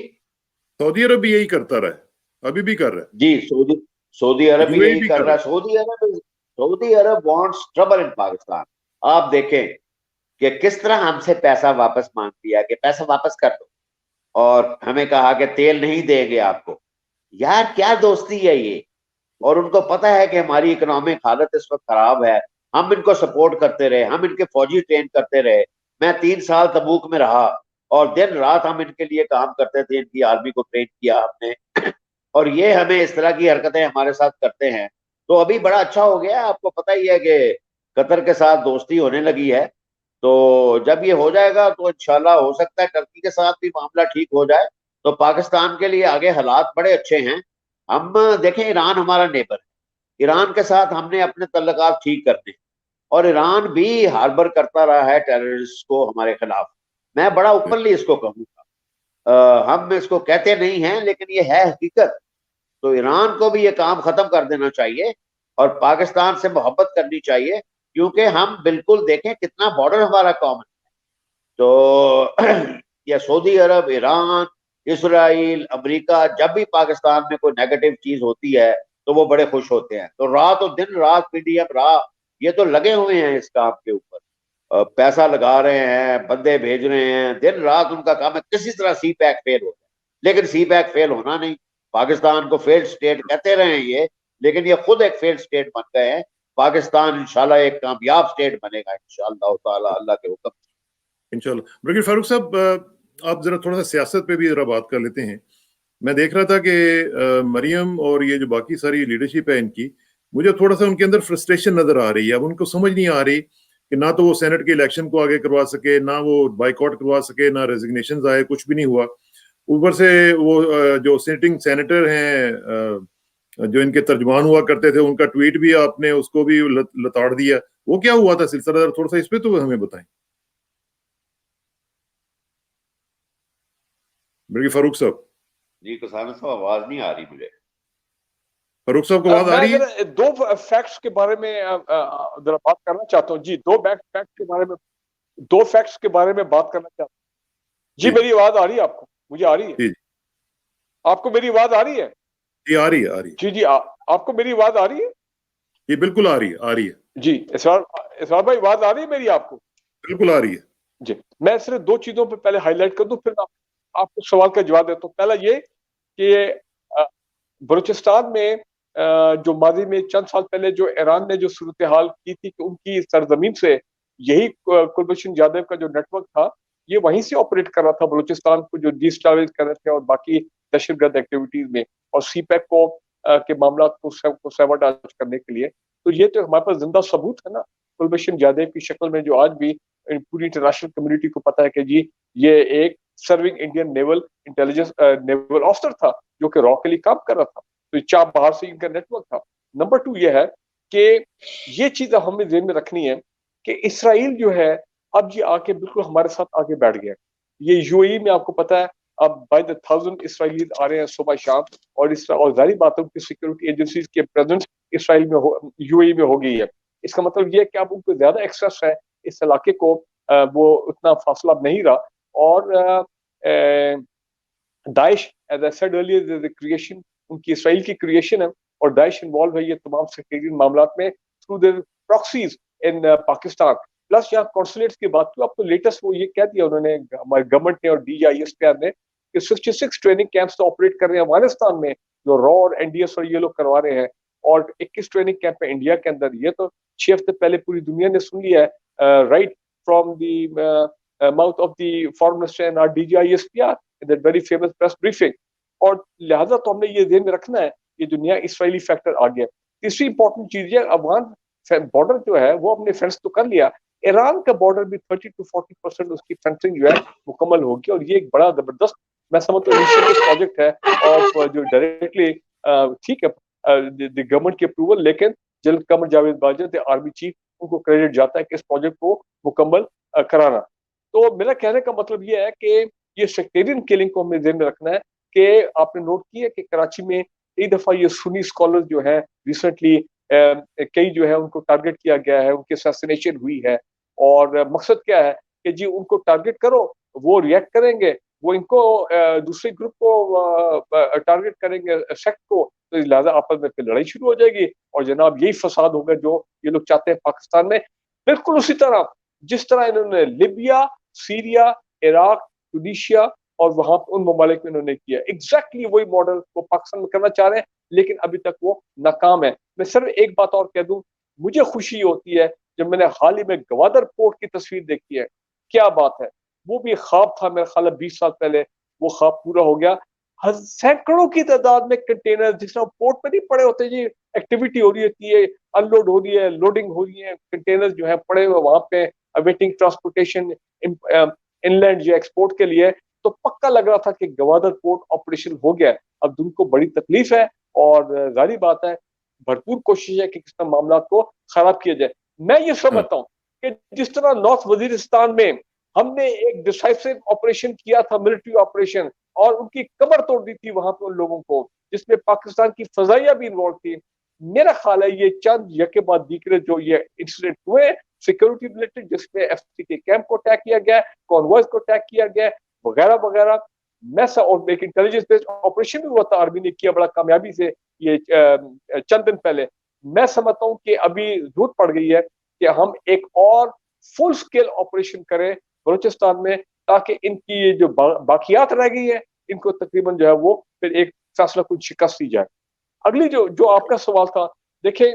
सऊदी अरब भी यही करता रहा है, अभी भी कर रहा है जी। सऊदी अरब भी यही कर रहा है। Saudi Arab wants trouble in Pakistan. आप देखें कि किस तरह हमसे पैसा वापस मांग लिया कि पैसा वापस कर दो, और हमें कहा कि तेल नहीं देंगे आपको। यार क्या दोस्ती है ये? और उनको पता है कि हमारी इकोनॉमिक हालत इस वक्त खराब है, हम इनको सपोर्ट करते रहे, हम इनके फौजी ट्रेन करते रहे। मैं 3 साल तबूक में रहा, और दिन रात हम इनके लिए काम करते थे, इनकी आर्मी को ट्रेन किया हमने और ये हमें इस तरह की हरकतें हमारे साथ करते हैं। तो अभी बड़ा अच्छा हो गया, आपको पता ही है कि कतर के साथ दोस्ती होने लगी है। तो जब ये हो जाएगा तो इंशाल्लाह हो सकता है टर्की के साथ भी मामला ठीक हो जाए, तो पाकिस्तान के लिए आगे हालात बड़े अच्छे हैं। हम देखें, ईरान हमारा नेबर है, ईरान के साथ हमने अपने तल्लुकात ठीक करने हैं, और ईरान भी हार्बर करता रहा है टेररिस्ट को हमारे खिलाफ। मैं बड़ा ओपनली इसको कहूंगा, हम इसको कहते नहीं हैं लेकिन ये है हकीकत। तो ईरान को भी ये काम खत्म कर देना चाहिए और पाकिस्तान से मोहब्बत करनी चाहिए, क्योंकि हम बिल्कुल देखें कितना बॉर्डर हमारा कॉमन है। तो ये सऊदी अरब, ईरान, इसराइल, अमेरिका, जब भी पाकिस्तान में कोई नेगेटिव चीज होती है तो वो बड़े खुश होते हैं। तो रात और दिन रात पीडीएफ रहा, ये तो लगे हुए हैं इस काम के ऊपर, पैसा लगा रहे हैं, बंदे भेज रहे हैं, दिन रात उनका काम है किसी तरह सी पैक फेल हो जाए। लेकिन सी पैक फेल होना नहीं, पाकिस्तान को फेल्ड स्टेट कहते रहे ये, लेकिन ये खुद एक फेल्ड स्टेट बन गए हैं। पाकिस्तान इंशाल्लाह एक कामयाब स्टेट बनेगा इंशाल्लाह ताला, अल्लाह के हुक्म से। इंशाल्लाह। ब्रिगेड फारूक साहब, आप जरा थोड़ा सा सियासत पे भी जरा बात कर लेते हैं। मैं देख रहा था कि मरियम और ये जो बाकी सारी लीडरशिप है इनकी, मुझे थोड़ा सा उनके अंदर फ्रस्ट्रेशन नजर आ रही है। अब उनको समझ नहीं आ रही कि ना तो वो सेनेट के इलेक्शन को आगे करवा सके, ना वो बाइकआउट करवा सके, ना रेजिग्नेशन आए, कुछ भी नहीं हुआ। ऊपर से वो जो सिटिंग सेनेटर हैं, जो इनके तर्जमान हुआ करते थे, उनका ट्वीट भी आपने उसको भी लताड़ दिया। वो क्या हुआ था सिलसिला, थोड़ा सा इस पे तो हमें बताएं ब्रिगेड फारूक साहब। जी कसाना साहब, आवाज नहीं आ रही मुझे। फारूक साहब को आवाज आ रही है? मैं दो फैक्ट्स के बारे में जरा बात करना चाहता हूँ जी। दो फैक्ट्स के बारे में, दो फैक्ट्स के बारे में बात करना चाहता हूँ जी। मेरी आवाज आ रही है आपको? मुझे आ रही है। जी आपको मेरी आवाज आ रही है? जी आ रही है, आ रही है जी जी। आपको मेरी आवाज आ रही है? ये बिल्कुल आ रही है, आ रही है जी। इसरार भाई, आवाज आ रही है मेरी आपको? बिल्कुल आ रही है जी। मैं सिर्फ दो चीजों पे पहले हाईलाइट कर दूं, फिर आपको सवाल का जवाब देता हूँ। पहला ये कि बलूचिस्तान में जो माजी में चंद साल पहले जो ईरान ने जो सूरत हाल की थी कि उनकी सरजमीन से यही कुलभूषण जाधव का जो नेटवर्क था ये वहीं से ऑपरेट कर रहा था, बलूचिस्तान को जो डिस्टेबलाइज कर रहे थे और बाकी दहशतगर्द एक्टिविटीज में, और सीपैक को के मामला को सैबोटाज करने के लिए। तो ये तो हमारे पास जिंदा सबूत है ना, कुलभूषण जाधव की शक्ल में, जो आज भी पूरी इंटरनेशनल कम्युनिटी को पता है कि जी ये एक serving Indian naval intelligence naval officer था जो कि रॉ के लिए काम कर रहा था। तो चाप बाहर से इनका नेटवर्क था। नंबर 2 ये है कि ये चीज हमें ध्यान में रखनी है कि इसराइल जो है अब ये आके बिल्कुल हमारे साथ आगे बैठ गया। ये यूएई में आपको पता है अब बाय द 1000 इसराइली आ रहे हैं सुबह शाम, और जाहिर बात है उनकी सिक्योरिटी एजेंसीज के प्रेजेंस इसराइल में यूएई में हो गई है। इसका मतलब ये है कि अब उनको ज्यादा एक्सेस है इस इलाके को, वो उतना फासला नहीं रहा। और Daesh, as I said earlier, the creation उनकी इसराइल की क्रिएशन है, और दाइश इन्वॉल्व है ये तमाम सेक्टेरियन मामला में through the proxies in Pakistan. Plus यहाँ कॉन्सुलेट्स की बात की, अब तो लेटेस्ट वो ये कह दिया उन्होंने, हमारे गवर्नमेंट ने और DISPR ने, कि 66 ट्रेनिंग कैंप्स तो ऑपरेट कर रहे हैं अफगानिस्तान में, जो रॉ और NDS और ये लोग करवा रहे हैं, और 21 ट्रेनिंग कैंप है इंडिया के अंदर। ये तो 6 हफ्ते पहले पूरी दुनिया ने सुन लिया है, right from the mouth of the foreign minister and DGISPR in that very famous press briefing। और लिहाजा तो हमने ये ध्यान में रखना है, ये जो नया इसराइली फैक्टर आ गया। तीसरी इंपॉर्टेंट चीज है, अफगान बॉर्डर जो है वो अपने फेंस तो कर लिया, ईरान का बॉर्डर भी 30 to 40% उसकी फेंसिंग जो है मुकम्मल होगी। और ये एक बड़ा जबरदस्त, मैं समझता हूँ इनिशिएटिव प्रोजेक्ट है ऑफ जो डायरेक्टली, ठीक है, द गवर्नमेंट की अप्रूवल, लेकिन general Qamar Javed Bajwa the army chief, उनको क्रेडिट जाता है कि इस प्रोजेक्ट को मुकम्मल कराना। तो मेरा कहने का मतलब ये है कि ये सेक्टेरियन किलिंग को हमें ध्यान में रखना है कि आपने नोट किया कि कराची में कई दफा ये सुन्नी स्कॉलर्स जो है रिसेंटली कई जो है उनको टारगेट किया गया है, उनकी असैसिनेशन हुई है। और मकसद क्या है कि जी उनको टारगेट करो, वो रिएक्ट करेंगे, वो इनको दूसरे ग्रुप को टारगेट करेंगे, सेक्ट को, तो लिहाजा आपस में फिर लड़ाई शुरू हो जाएगी और जनाब यही फसाद होगा जो ये लोग चाहते हैं पाकिस्तान में। बिल्कुल उसी तरह जिस तरह इन्होंने लिबिया, सीरिया, इराक, ट्यूनीशिया और वहां उन ममालिक में इन्होंने किया, एग्जैक्टली वही मॉडल वो पाकिस्तान में करना चाह रहे हैं, लेकिन अभी तक वो नाकाम है। मैं सिर्फ एक बात और कह दूं, मुझे खुशी होती है जब मैंने हाल ही में गवादर पोर्ट की तस्वीर देखी है। क्या बात है, वो भी ख्वाब था मेरे ख्याल 20 साल पहले, वो ख्वाब पूरा हो गया। सैकड़ों की तादाद में कंटेनर जिस तरह पोर्ट पे नहीं पड़े होते जी, एक्टिविटी हो रही होती है, अनलोड हो रही है, लोडिंग हो रही है, कंटेनर जो है पड़े हुए वहां पे अवेटिंग ट्रांसपोर्टेशन इनलैंड या एक्सपोर्ट के लिए, तो पक्का लग रहा था कि गवादर पोर्ट ऑपरेशन हो गया। अब उनको बड़ी तकलीफ है और जाहिर बात है भरपूर कोशिश है कि किस तरह मामला को खराब किया जाए। मैं ये समझता हूँ कि जिस तरह नॉर्थ वजीरिस्तान में हमने एक डिसाइसिव ऑपरेशन किया था, मिलिट्री ऑपरेशन, और उनकी कमर तोड़ दी थी वहां पे उन लोगों को, जिसमें पाकिस्तान की फजाइया भी इन्वॉल्व थी। मेरा ख्याल है ये चंद यके बाद दीगरे जो ये इंसिडेंट हुए सिक्योरिटी रिलेटेड, जिसमें एफसी के कैंप को अटैक किया गया, कॉन्वॉयज को अटैक किया गया, वगैरह वगैरह, और एक इंटेलिजेंस बेस्ड ऑपरेशन भी हुआ था, आर्मी ने किया बड़ा कामयाबी से ये चंद दिन पहले। मैं समझता हूँ कि अभी जरूरत पड़ गई है कि हम एक और फुल स्केल ऑपरेशन करें बलूचिस्तान में, ताकि इनकी ये जो बाकियात रह गई है इनको तकरीबन जो है वो फिर एक फैसला कुछ शिकस्त दी जाए। अगली जो जो आपका सवाल था, देखें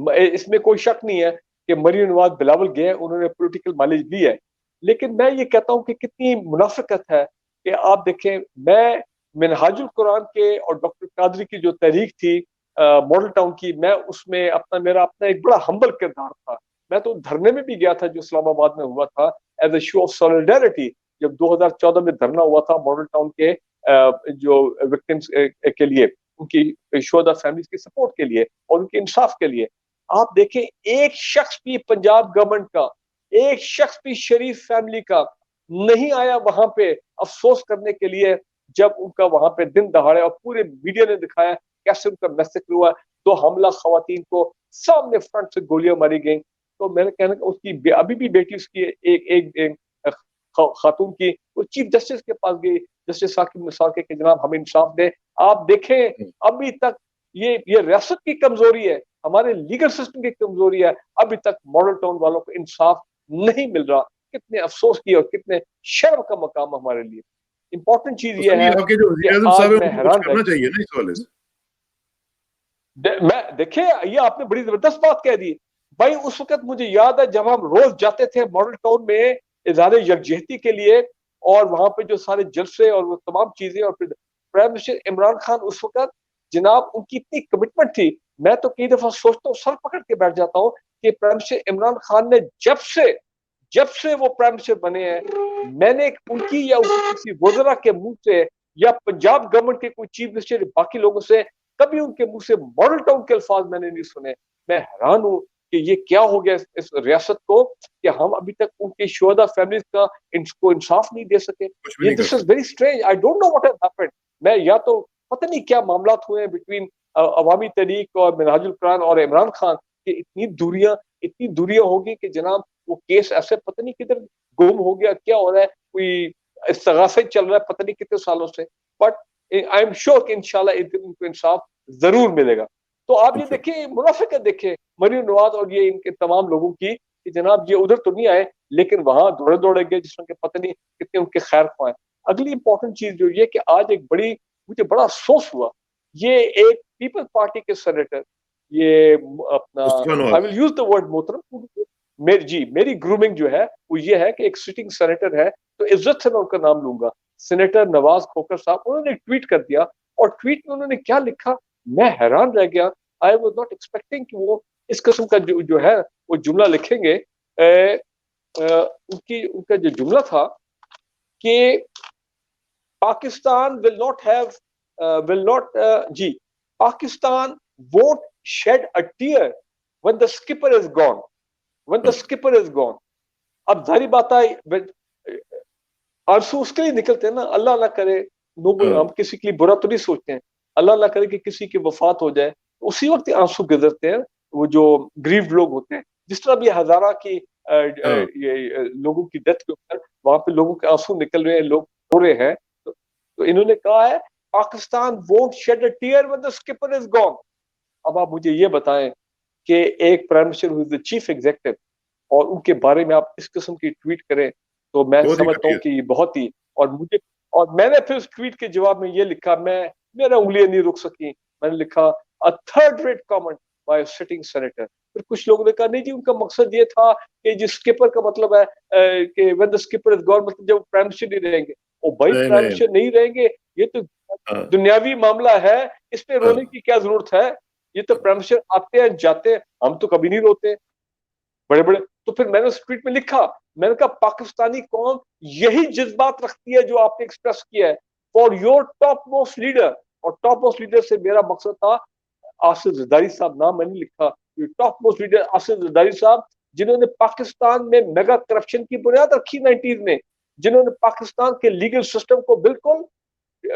इसमें कोई शक नहीं है कि मरीन नवाज बिलावल गए, उन्होंने पॉलिटिकल माइलेज ली है, लेकिन मैं ये कहता हूँ कि कितनी मुनाफिकत है कि आप देखें, मैं मिनहाजुल कुरान के और डॉक्टर कादरी की जो तहरीक थी मॉडल टाउन की, मैं उसमें मेरा अपना एक बड़ा हम्बल किरदार था। मैं तो धरने में भी गया था जो इस्लामाबाद में हुआ था as a show of solidarity, जब 2014 में धरना हुआ था मॉडल टाउन के जो विक्टिम्स के लिए, उनकी शोहदा फैमिलीज की सपोर्ट के लिए और उनके इंसाफ के लिए। आप देखें, एक शख्स भी पंजाब गवर्नमेंट का, एक शख्स भी शरीफ फैमिली का नहीं आया वहां पे अफसोस करने के लिए, जब उनका वहां पे दिन दहाड़े, और पूरे मीडिया ने दिखाया कैसे उनका मैसेक्र हुआ, 2 हमला खवातीन को सामने फ्रंट से गोलियां मारी गई। तो मैंने कहना उसकी अभी भी बेटी उसकी एक खातून की वो चीफ जस्टिस के पास गई, जस्टिस साकिब निसार के जनाब हमें इंसाफ दे। आप देखें अभी तक ये रियासत की कमजोरी है, हमारे लीगल सिस्टम की कमजोरी है, अभी तक मॉडल टाउन वालों को इंसाफ नहीं मिल रहा। कितने अफसोस की और कितने शर्म का मकाम हमारे लिए। इंपॉर्टेंट चीज ये है आपके जो कि वज़ीर-ए-आज़म आज साहब है मैं उनको कुछ हैरान करना चाहिए ना इस हवाले से। मैं देखिए, ये आपने बड़ी जबरदस्त बात कह दी भाई। उस वक्त मुझे याद है जब हम रोज जाते थे मॉडल टाउन में इज़हार यकजहती के लिए, और वहां पे जो सारे जलसे और वो तमाम चीजें, और फिर प्राइम मिनिस्टर इमरान खान उस वक्त, जनाब उनकी इतनी कमिटमेंट थी, मैं तो कई दफा सोचता हूँ, सर पकड़ के बैठ जाता हूँ कि प्राइम मिनिस्टर इमरान खान ने जब से वो प्राइम मिनिस्टर बने हैं, मैंने उनकी या उनकी किसी वज़रा के मुंह से या पंजाब गवर्नमेंट के कोई चीफ मिनिस्टर बाकी लोगों से कभी उनके मुंह से मॉडल टाउन के अल्फाज मैंने नहीं सुने। मैं हैरान हूं कि ये क्या हो गया इस रियासत को कि हम अभी तक उनके शुहदा फैमिलीज का इनको इंसाफ नहीं दे सके। कुछ भी ये नहीं कर दिस इज सकते। Very strange, I don't know what has happened. मैं या तो पता नहीं क्या मामला हुए हैं बिटवीन अवामी तहरीक और मिनहाजुल कुरान और इमरान खान कि इतनी दूरियां होगी कि जनाब वो केस ऐसे पता नहीं किधर गुम हो गया, क्या हो रहा है, कोई इस्तगासा चल रहा है पता नहीं कितने सालों से। बट आई एम श्योर कि इंशाल्लाह एक दिन उनको इंसाफ जरूर मिलेगा। तो आप ये देखिए मुनाफिकत देखिए मरीम नवाज और ये इनके तमाम लोगों की कि जनाब ये उधर तो नहीं आए, लेकिन वहां दौड़े दौड़े गए जिस तरह के पता नहीं कितने उनके खैर ख्वाह। अगली इंपॉर्टेंट चीज जो ये कि आज एक बड़ी मुझे बड़ा अफसोस हुआ, ये एक पीपल पार्टी के सेनेटर, ये अपना I will use the word मोहतरम, मेरी ग्रूमिंग जो है वो ये है कि एक सिटिंग सेनेटर है, तो इज्जत से मैं उनका नाम लूंगा, सेनेटर नवाज खोखर साहब। उन्होंने ट्वीट कर दिया, और ट्वीट में उन्होंने क्या लिखा, मैं हैरान रह गया। आई वाज नॉट एक्सपेक्टिंग कि वो इस किस्म का जो है वो जुमला लिखेंगे। उनका जो जुमला था कि पाकिस्तान विल नॉट जी Pakistan won't shed a tear when the skipper is gone, when the skipper is gone. अब जारी बात है आंसू उसके लिए निकलते हैं ना, अल्लाह ना करे, हम किसी के लिए बुरा तो नहीं सोचते हैं, अल्लाह ना करे कि किसी की वफात हो जाए, तो उसी वक्त आंसू गुजरते हैं वो जो ग्रीव्ड लोग होते हैं। जिस तरह भी हजारा की ये लोगों की डेथ के ऊपर वहां पे लोगों के आंसू निकल रहे हैं, लोग रो रहे हैं, तो इन्होंने कहा है Pakistan won't shed a tear when the skipper is gone. अब आप मुझे ये बताएं कि एक prime minister who is the chief executive और उनके बारे में आप इस किस्म की ट्वीट करें, तो मैं समझता हूँ कि ये बहुत ही, और मैंने फिर उस ट्वीट के जवाब में ये लिखा, मेरा उंगलियां नहीं रुक सकी, मैंने लिखा a third rate comment bye sitting senator. फिर कुछ लोगों ने कहा नहीं जी, उनका मकसद ये था कि जिस स्किपर का मतलब है कि when the skipper is gone, मतलब जब प्राइम मिनिस्टर नहीं रहेंगे। ओ भाई, प्राइम मिनिस्टर नहीं रहेंगे ये तो दुनियावी मामला है, इस पे रोने की क्या जरूरत है। ये तो प्राइम मिनिस्टर आते हैं जाते हैं, हम तो कभी नहीं रोते। बड़े बड़े तो फिर मैंने उस ट्वीट में लिखा, मैंने कहा पाकिस्तानी कौम यही जज्बात रखती है जो आपने एक्सप्रेस किया है for your top most leader, और टॉप मोस्ट लीडर से मेरा मकसद था आसिफ जरदारी साहब, नाम मैंने लिखा, top most leader Asif Zardari साहब, जिन्होंने पाकिस्तान में मेगा करप्शन की बुनियाद रखी 90s में, जिन्होंने पाकिस्तान के लीगल सिस्टम को बिल्कुल,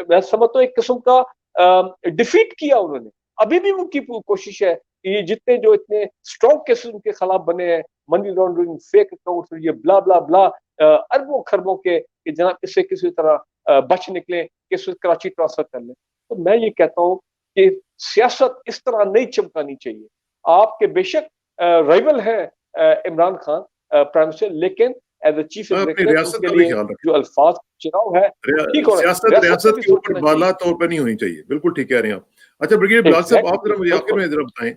मैं समझता हूँ, एक किस्म का डिफीट किया उन्होंने। अभी भी उनकी कोशिश है कि ये जितने जो इतने स्ट्रॉन्ग केसेस उनके खिलाफ बने हैं, मनी लॉन्ड्रिंग, फेक अकाउंट्स, ये ब्ला ब्ला ब्ला, अरबों खरबों के, कि जनाब इससे किसी तरह बच निकले, किसी कराची ट्रांसफर कर ले। तो मैं ये कहता हूँ कि सियासत इस तरह नहीं चमकानी चाहिए। आपके बेशक राइवल है इमरान खान प्राइम मिनिस्टर, लेकिन एज ए चीफ अपनी एग्जीक्यूटिव रियासत उनके का भी लिए ख्याल रखें। जो अल्फाज चुनाव है, ठीक हो रहा है, सियासत रियासत भी के ऊपर सोचना बाला चाहिए। तौर पर नहीं होनी चाहिए, बिल्कुल ठीक कह रहे हैं आप। अच्छा ब्रिगेडियर बिलाल साहब, आप जरा मुझे आखिर बिल्कुल। में जरा बताएं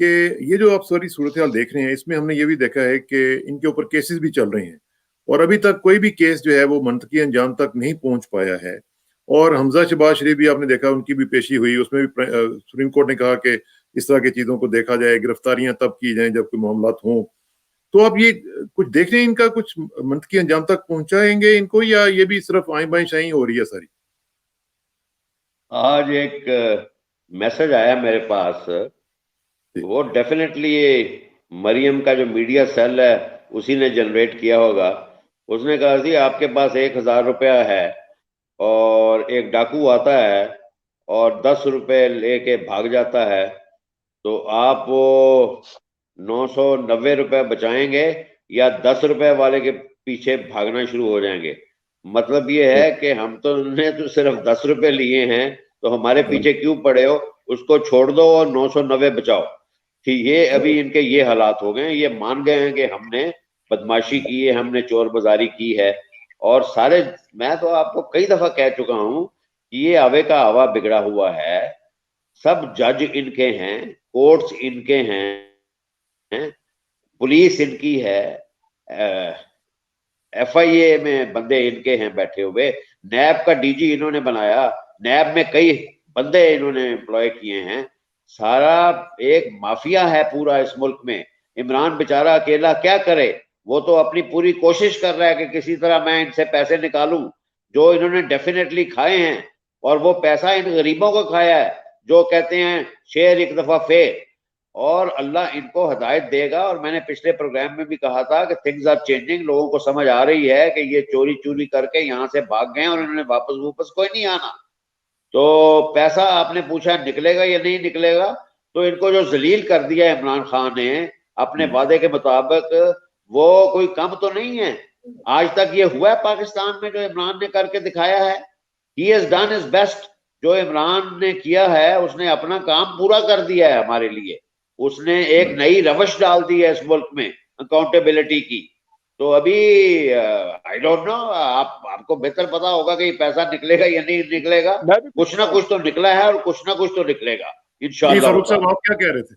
कि ये जो आप सारी सूरत हाल देख रहे हैं, इसमें हमने ये भी देखा है कि इनके ऊपर केसेस भी चल रहे हैं और अभी तक कोई भी केस जो है वो मंतकी अंजाम तक नहीं पहुंच पाया है। और हमजा शहबाज शरीफ भी आपने देखा, उनकी भी पेशी हुई, उसमें भी सुप्रीम कोर्ट ने कहा कि इस तरह की चीजों को देखा जाए, गिरफ्तारियां तब की जाएं जब कोई मामलात हों। तो आप ये कुछ देख रहे हैं, इनका कुछ मंतकी अंजाम तक पहुंचाएंगे इनको, या ये भी सिर्फ आई बाई शाही हो रही है सारी? आज एक मैसेज आया मेरे पास, वो डेफिनेटली ये मरियम का जो मीडिया सेल है उसी ने जनरेट किया होगा। उसने कहा जी आपके पास 1,000 रुपया है और एक डाकू आता है और 10 रुपए लेके भाग जाता है, तो आप वो 990 रुपए बचाएंगे या 10 रुपए वाले के पीछे भागना शुरू हो जाएंगे। मतलब ये है कि हम तो ने तो सिर्फ 10 रुपए लिए हैं, तो हमारे पीछे क्यों पड़े हो, उसको छोड़ दो और 990 बचाओ। ठीक, ये अभी इनके ये हालात हो गए हैं। ये मान गए हैं कि हमने बदमाशी की है, हमने चोर बाजारी की है। और सारे, मैं तो आपको कई दफा कह चुका हूं कि ये आवे का आवा बिगड़ा हुआ है। सब जज इनके हैं, कोर्ट्स इनके हैं, पुलिस इनकी है, FIA में बंदे इनके हैं बैठे हुए, नैब का DG इन्होंने बनाया, नैब में कई बंदे इन्होंने एम्प्लॉय किए हैं। सारा एक माफिया है पूरा इस मुल्क में। इमरान बेचारा अकेला क्या करे, वो तो अपनी पूरी कोशिश कर रहा है कि किसी तरह मैं इनसे पैसे निकालूं जो इन्होंने डेफिनेटली खाए हैं। और वो पैसा इन गरीबों को खाया है जो कहते हैं शेर एक दफा फेर। और अल्लाह इनको हिदायत देगा। और मैंने पिछले प्रोग्राम में भी कहा था कि थिंग्स आर चेंजिंग, लोगों को समझ आ रही है कि ये चोरी चोरी करके यहाँ से भाग गए और इन्होंने वापस कोई नहीं आना। तो पैसा आपने पूछा निकलेगा या नहीं निकलेगा, तो इनको जो जलील कर दिया इमरान खान ने अपने वादे के मुताबिक, वो कोई कम तो नहीं है। आज तक ये हुआ है पाकिस्तान में जो इमरान ने करके दिखाया है। He has done his best. जो इमरान ने किया है उसने अपना काम पूरा कर दिया है हमारे लिए। उसने एक नई रवश डाल दी है इस मुल्क में अकाउंटेबिलिटी की। तो अभी आई डोंट नो, आपको बेहतर पता होगा कि पैसा निकलेगा या नहीं निकलेगा। कुछ ना कुछ तो निकला है और कुछ ना कुछ तो निकलेगा इंशाअल्लाह। फारूक साहब, आप क्या कह रहे थे?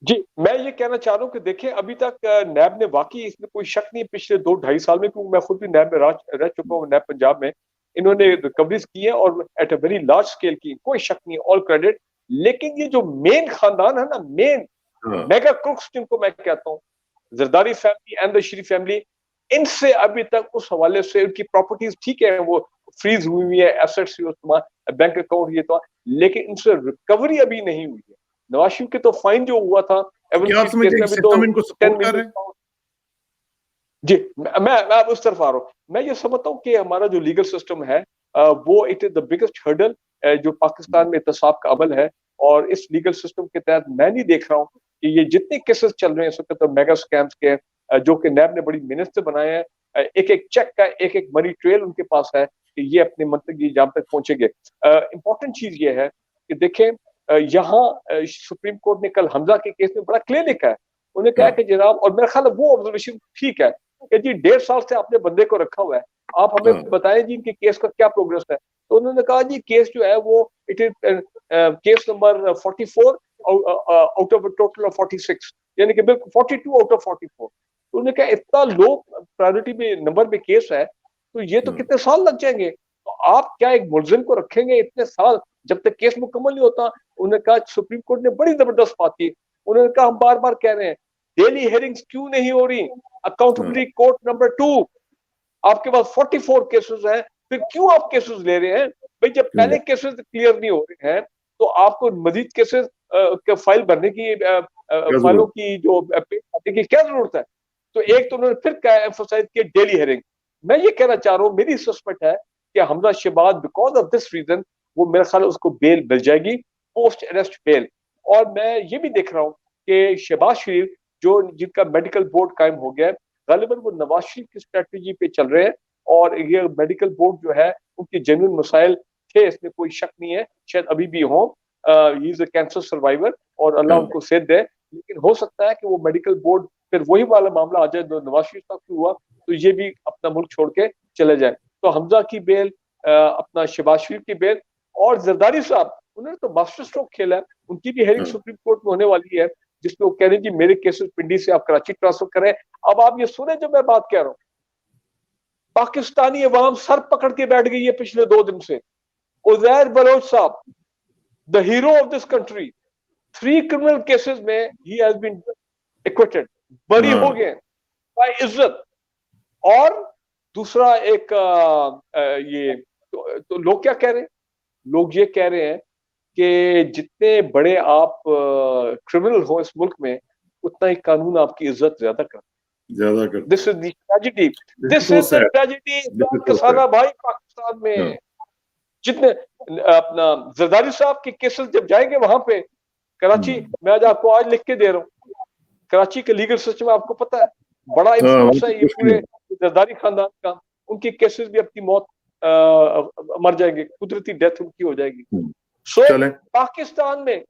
जी, मैं ये कहना चाह रहा हूँ कि देखिए अभी तक नैब ने, वाकई इसमें कोई शक नहीं, पिछले 2-2.5 साल में, क्योंकि मैं खुद भी नैब में रह चुका हूँ, नैब पंजाब में, इन्होंने रिकवरीज की है और at a very large scale की, कोई शक नहीं, ऑल क्रेडिट। लेकिन ये जो मेन खानदान है ना, मेन मेगा क्रुक्स जिनको मैं कहता हूँ, Zardari family and the Sharif family, इनसे अभी तक उस हवाले से उनकी प्रॉपर्टीज ठीक है वो फ्रीज हुई है, एसेट्स बैंक अकाउंट ये तो, लेकिन इनसे रिकवरी अभी नहीं हुई है। नवाज शरीफ के तो फाइन जो हुआ था केस में तो इनको सपोर्ट कर रहे हैं। जी, मैं उस तरफ आ रहा हूँ। मैं ये समझता हूँ कि हमारा जो लीगल सिस्टम है वो it is the biggest hurdle जो पाकिस्तान में एहतसाब का अमल है। और इस लीगल सिस्टम के तहत मैं नहीं देख रहा हूँ कि ये जितने केसेस चल रहे हैं इस वक्त मेगा स्कैम्स के, जो कि नैब ने बड़ी मेहनत से बनाए हैं, एक एक चेक का एक एक मनी ट्रेल उनके पास है कि ये अपने मंतकी जाम तक पहुंचेंगे। इंपॉर्टेंट चीज ये है कि देखें, यहाँ सुप्रीम कोर्ट ने कल हमजा के केस में बड़ा क्लियर लिखा है। उन्हें कहा कि जनाब, और मेरा ख्याल वो ऑब्जर्वेशन ठीक है कि जी 1.5 साल से आपने बंदे को रखा हुआ है, आप हमें बताएं जी इनके केस का क्या प्रोग्रेस है। तो उन्होंने कहा जी केस जो है वो it is case number 44 out of total of 46, यानी कि बिल्कुल 42 आउट ऑफ 44। तो उन्होंने कहा इतना लो प्रायोरिटी में नंबर में केस है तो ये तो कितने साल लग जाएंगे, तो आप क्या एक मुलजिम को रखेंगे इतने साल जब तक केस मुकम्मल नहीं होता। उन्होंने कहा सुप्रीम कोर्ट ने बड़ी जबरदस्त बात की, उन्होंने कहा हम बार बार कह रहे हैं डेली हेयरिंग्स क्यों नहीं हो रही? अकाउंटेबिलिटी कोर्ट नंबर 2, आपके पास 44 केसेस हैं, फिर क्यों आप केसेस ले रहे हैं? भाई जब पहले केसेस क्लियर नहीं हो रहे हैं तो आपको मजीद केसेस के फाइल भरने की फाइलों की जो करने की क्या जरूरत है? तो एक तो उन्होंने फिर एम्फोसाइज किया डेली हेयरिंग। मैं ये कहना चाह रहा हूँ, मेरी सस्पेक्ट है कि Hamza Shahbaz because of this reason वो मेरे ख्याल उसको बेल मिल जाएगी, पोस्ट अरेस्ट बेल। और मैं ये भी देख रहा हूँ कि शहबाज शरीफ जो जिनका मेडिकल बोर्ड कायम हो गया है, गालिबन वो नवाज शरीफ की स्ट्रेटजी पे चल रहे हैं और ये मेडिकल बोर्ड जो है उनके जेन्युइन मसाइल थे, इसमें कोई शक नहीं है, शायद अभी भी हो। He is a cancer survivor और अल्लाह उनको सेहत दे, लेकिन हो सकता है कि वो मेडिकल बोर्ड फिर वही वाला मामला आ जाए जो नवाज शरीफ साहब की हुआ, तो ये भी अपना मुल्क छोड़ के चले जाए। तो हमजा की बेल, अपना शहबाज शरीफ की बेल, और जरदारी साहब उन्होंने तो मास्टर स्ट्रोक खेला है, उनकी भी हेयरिंग सुप्रीम कोर्ट में होने वाली है जिसमें वो कह रहे हैं कि मेरे केसेस पिंडी से आप कराची ट्रांसफर करें। अब आप ये सुने जो मैं बात कह रहा हूं, पाकिस्तानी अवाम सर पकड़ के बैठ गई है पिछले 2 दिन से। उजैर बलोच साहब, the hero of this country, 3 criminal cases में ही हैज बीन एक्विटेड, बरी हो गए बाय इज्जत। और दूसरा एक ये तो लोग क्या कह रहे हैं? लोग ये कह रहे हैं कि जितने बड़े आप क्रिमिनल हो इस मुल्क में उतना ही कानून आपकी इज्जत ज्यादा करता है। This is the tragedy, this is the tragedy Kasana भाई पाकिस्तान में। जितने अपना जरदारी साहब के केसेस जब जाएंगे वहां पे कराची, मैं आज लिख के दे रहा हूँ, कराची के लीगल सिस्टम आपको पता है बड़ा इंफ्लुएंस है ये पूरे जरदारी खानदान का। उनके केसेस भी अपनी मौत मर जाएंगे, कुदरती डेथ उनकी हो जाएगी। सो पाकिस्तान में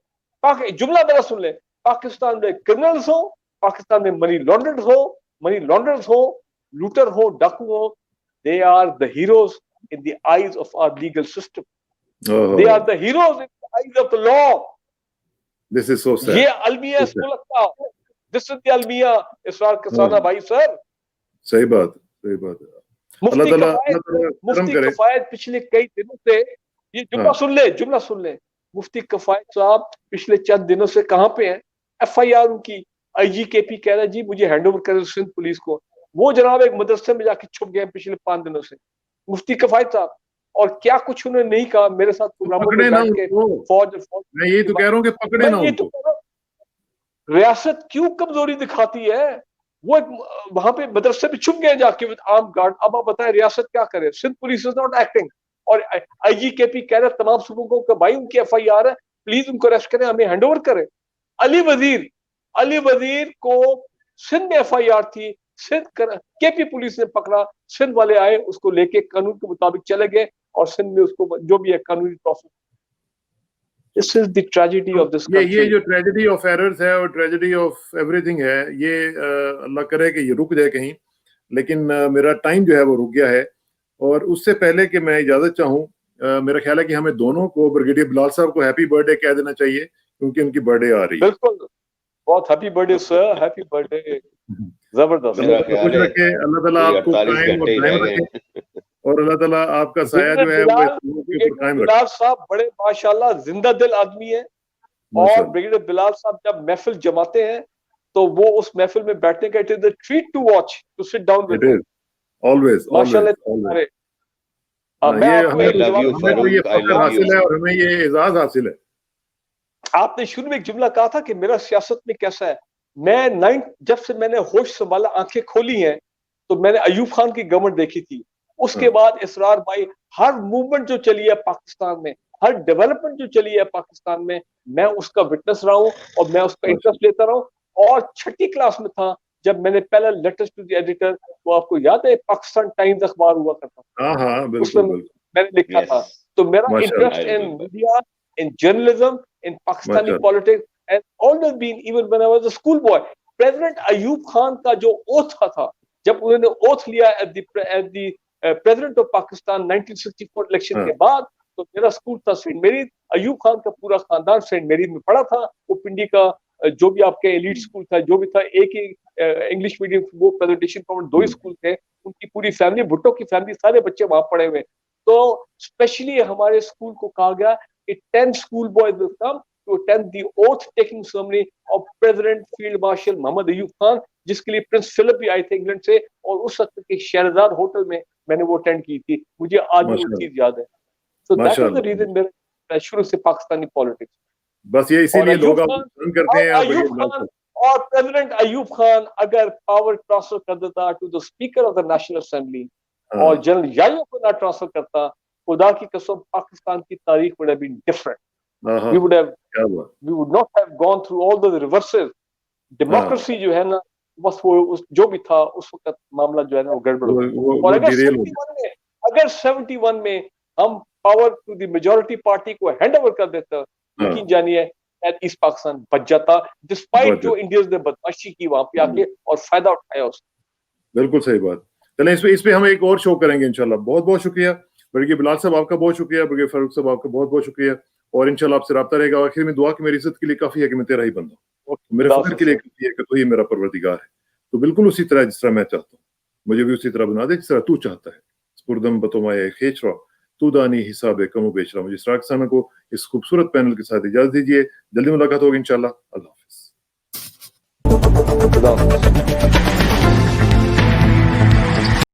जुमला मेरा सुन ले, पाकिस्तान में क्रिमिनल्स हो, पाकिस्तान में मनी लॉन्डर्स हो, लूटर हो, डाकू हो, they are the heroes in the eyes of our legal system. They are the heroes in the eyes of the law. This is so sad. ये अलमिया इसको लगता है, this is the अलमिया इसरार कसाना भाई सर। सही बात है। मुफ्ती कफायत पिछले कई दिनों से, ये जुमला सुन ले, मुफ्ती कफायत साहब पिछले चंद दिनों से कहां पे हैं? FIR उनकी IGKP कह रहा है जी मुझे हैंडओवर करें सिंध पुलिस को। वो जनाब एक मदरसे में जाके छुप गए पिछले 5 दिनों से मुफ्ती कफायत साहब, और क्या कुछ उन्होंने नहीं कहा मेरे साथ प्रोग्रामों में बैठ के। फौज मैं ये तो कह रहा हूँ कि पकड़े ना उनको। रियासत क्यों कमजोरी दिखाती है? वो वहां पे मदरसे में छुप गए जाके विद आर्म गार्ड। अब आप बताएं रियासत क्या करे? Sindh police is not acting, और IGKP कह रहे तमाम सूबों को भाई उनकी FIR है, प्लीज उनको अरेस्ट करें, हमें हैंडओवर करें। अली वजीर को सिंध में FIR थी, सिंध KP पुलिस ने पकड़ा, सिंध वाले आए उसको लेके कानून के मुताबिक चले गए और सिंध में उसको जो भी है कानूनी process. This is the tragedy of this country. ये जो ट्रेजेडी ऑफ एरर्स है और ट्रेजेडी ऑफ एवरीथिंग है, ये अल्लाह करे कि ये रुक जाए कहीं, लेकिन मेरा टाइम जो है वो रुक गया है। और उससे पहले कि मैं इजाजत चाहूँ, मेरा ख्याल है कि हमें दोनों को, ब्रिगेडियर बिलाल साहब को हैप्पी बर्थडे कह देना चाहिए क्योंकि उनकी बर्थडे आ रही है। बिल्कुल, बहुत happy birthday sir, happy birthday. जबरदस्त। अल्लाह ताला आपको कायम और दायम रखे और अल्लाह ताला आपका साया जो है वो कायम रखे। बिलाल साहब बड़े माशाल्लाह जिंदा दिल आदमी है, और ब्रिगेडियर बिलाल साहब जब महफिल जमाते हैं तो वो उस महफिल में बैठने का it is the treat to watch, to sit down with him always माशाल्लाह। हमें तो ये फख्र हासिल है और हमें ये एजाज हासिल है। आपने शुरू में एक जुमला कहा था कि मेरा सियासत में कैसा है। मैं जब से मैंने होश संभाला, आंखें खोली हैं, तो मैंने अयूब खान की गवर्नमेंट देखी थी। उसके बाद इसरार भाई हर मूवमेंट जो चली है पाकिस्तान में, हर डेवलपमेंट जो चली है पाकिस्तान में, मैं उसका विटनेस रहा हूं और मैं उसका इंटरेस्ट लेता रहा हूं। और 6ठी क्लास में था जब मैंने पहला लेटर्स टू द एडिटर, वो आपको याद है पाकिस्तान टाइम्स अखबार हुआ करता था, उसमें मैंने लिखा था। तो मेरा interest in media, in journalism, in Pakistani politics, has always been, even when I was a school boy. President Ayub Khan का जो oath था, जब उन्होंने oath लिया as the president of Pakistan 1964 election के बाद, तो मेरा स्कूल था सेंट मेरी। अयूब खान का पूरा खानदान सेंट मेरी में पढ़ा था। वो पिंडी का जो भी आपके एलिट स्कूल था, जो भी था, एक ही इंग्लिश मीडियम, वो प्रेजेंटेशन कॉन्वेंट 2 ही स्कूल थे। उनकी पूरी फैमिली, भुट्टो की फैमिली, सारे बच्चे वहां पढ़े हुए। तो स्पेशली हमारे स्कूल को कहा गया कि 10 school boys will come to attend the oath taking ceremony of President Field Marshal Mohammad Ayub Khan, जिसके लिए प्रिंस फिलिप भी आए थे इंग्लैंड से, और उस वक्त के शहरजाद होटल में मैंने वो अटेंड की थी। मुझे आज भी वो चीज याद है। So that is the reason मेरा शुरू से पाकिस्तानी पॉलिटिक्स। बस ये इसीलिए लोग पसंद करते हैं। अयूब खान और प्रेसिडेंट अयूब खान अगर पावर ट्रांसफर कर देता to the speaker of the national assembly और जनरल याह्या को ना ट्रांसफर करता, खुदा की कसम पाकिस्तान की तारीख would have been different. We would not have gone through all the reverses. Democracy जो है ना, बस वो उस जो भी था उस वक्त मामला जो है ना वो गड़बड़ हो गया। और अगर 71 में हम power to the majority party को हैंड ओवर कर देता, यकीन जानिए ईस्ट पाकिस्तान बच जाता, डिस्पाइट जो इंडियंस ने बदमाशी की वहां पे आके और फायदा उठाया उसका। बिल्कुल सही बात। चलें इस पे हम एक और शो करेंगे इंशाल्लाह। बहुत बहुत शुक्रिया ब्रिगेडियर बिलाल साहब, आपका बहुत शुक्रिया। ब्रिगेडियर फारूक साहब, आपका बहुत बहुत शुक्रिया। और इंशाल्लाह आपसे राब्ता रहेगा। आखिर में दुआ कि मेरी इज्जत के लिए काफी है कि मैं तेरा ही बंदा हूँ, मेरे फख्र के लिए काफी है कि तू ही मेरा परवरदिगार है। तो बिल्कुल उसी तरह जिस तरह मैं चाहता हूँ, मुझे भी उसी तरह बना दे जिस तरह तू चाहता है। स्पुरदम बतोमाए खेचरा तू दानी हिसाब कमो बेचरा। मुझे इसरार किसाना को इस खूबसूरत पैनल के साथ इजाजत दीजिए। जल्दी मुलाकात होगी इंशाल्लाह। अल्लाह हाफिज।